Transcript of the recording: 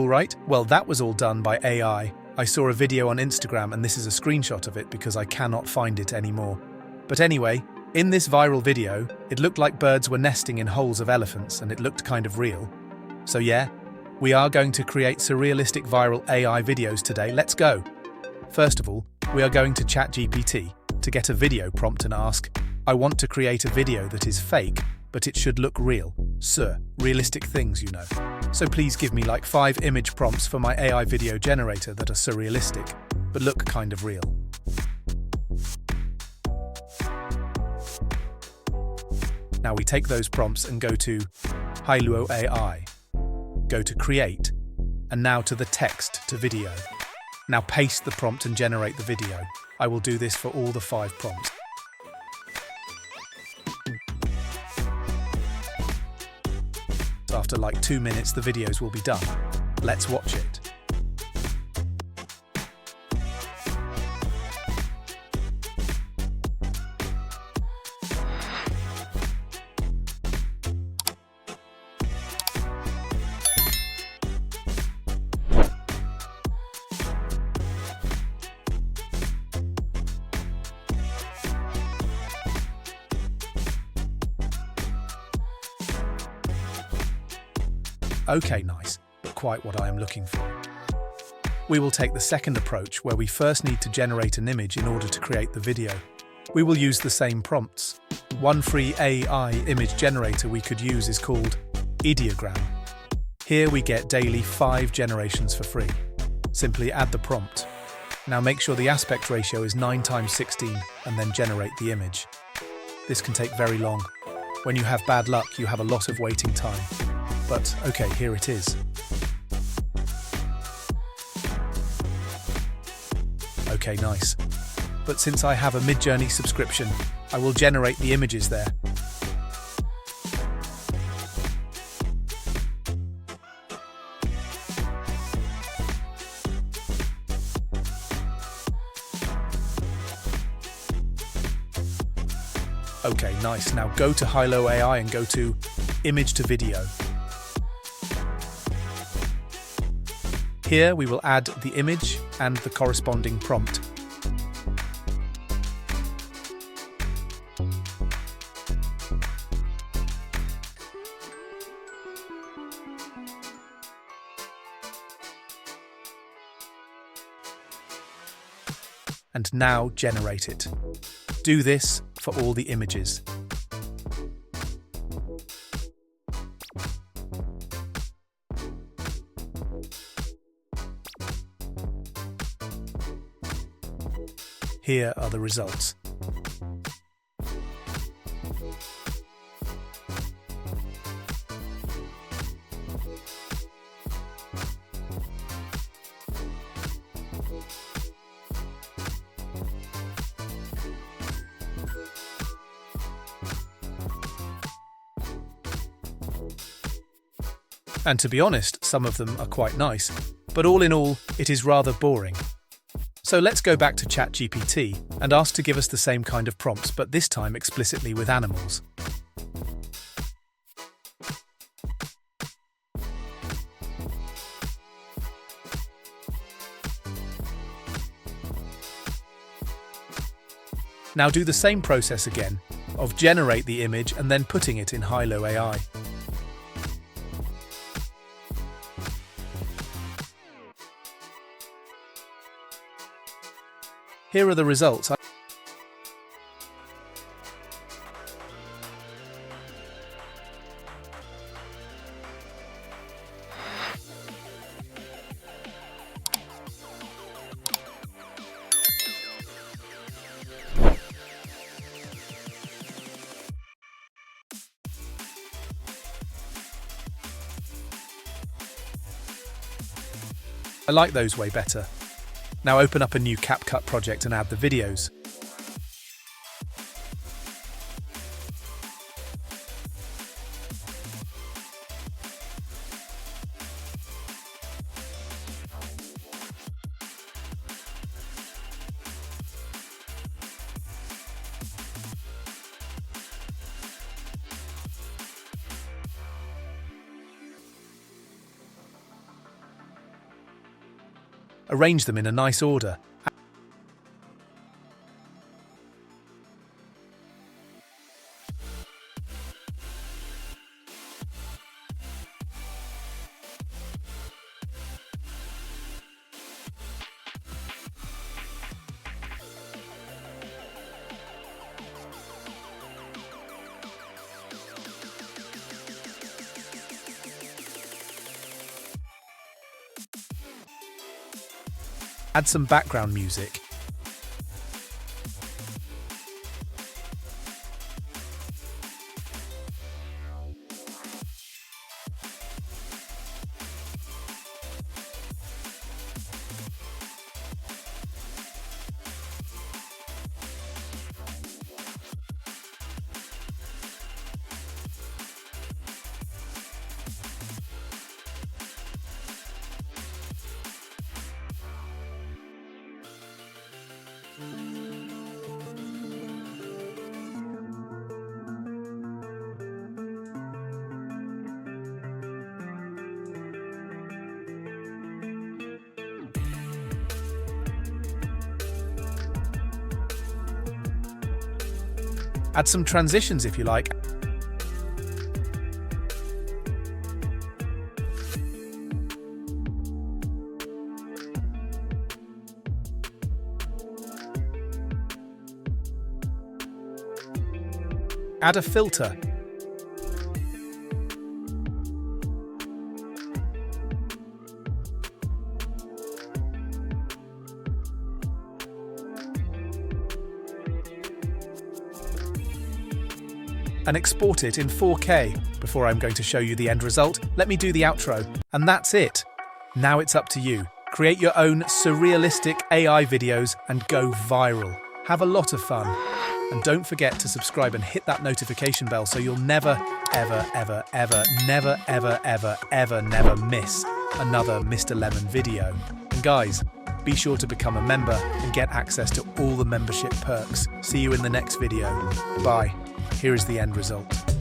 Cool, right? Well, that was all done by AI. I saw a video on Instagram and this is a screenshot of it because I cannot find it anymore. But anyway, in this viral video, it looked like birds were nesting in holes of elephants and it looked kind of real. So yeah, we are going to create surrealistic viral AI videos today. Let's go! First of all, we are going to Chat-GPT to get a video prompt and ask, I want to create a video that is fake, but it should look real. Realistic things, you know. So please give me like 5 image prompts for my AI video generator that are surrealistic, but look kind of real. Now we take those prompts and go to Hailuo AI. Go to Create, and now to the text to video. Now paste the prompt and generate the video. I will do this for all the 5 prompts. After like 2 minutes, the videos will be done. Let's watch it. Okay, nice, but quite what I am looking for. We will take the second approach where we first need to generate an image in order to create the video. We will use the same prompts. One free AI image generator we could use is called Iterating. Here we get daily 5 generations for free. Simply add the prompt. Now make sure the aspect ratio is 9:16 and then generate the image. This can take very long. When you have bad luck, you have a lot of waiting time. But okay, here it is. Okay, nice. But since I have a Midjourney subscription, I will generate the images there. Okay, nice. Now go to Hailuo AI and go to Image to Video. Here we will add the image and the corresponding prompt. And now generate it. Do this for all the images. Here are the results. And to be honest, some of them are quite nice, but all in all, it is rather boring. So let's go back to Chat-GPT and ask to give us the same kind of prompts, but this time explicitly with animals. Now do the same process again, of generate the image and then putting it in Hailuo AI. Here are the results. I like those way better. Now open up a new CapCut project and add the videos. arrange them in a nice order. Add some background music. Add some transitions if you like. Add a filter. And export it in 4K. Before I'm going to show you the end result, let me do the outro. And that's it. Now it's up to you. Create your own surrealistic AI videos and go viral. Have a lot of fun. And don't forget to subscribe and hit that notification bell so you'll never, ever, ever, ever, never, ever, ever, ever, never miss another Mr. Lemon video. And guys, be sure to become a member and get access to all the membership perks. See you in the next video. Bye. Here is the end result.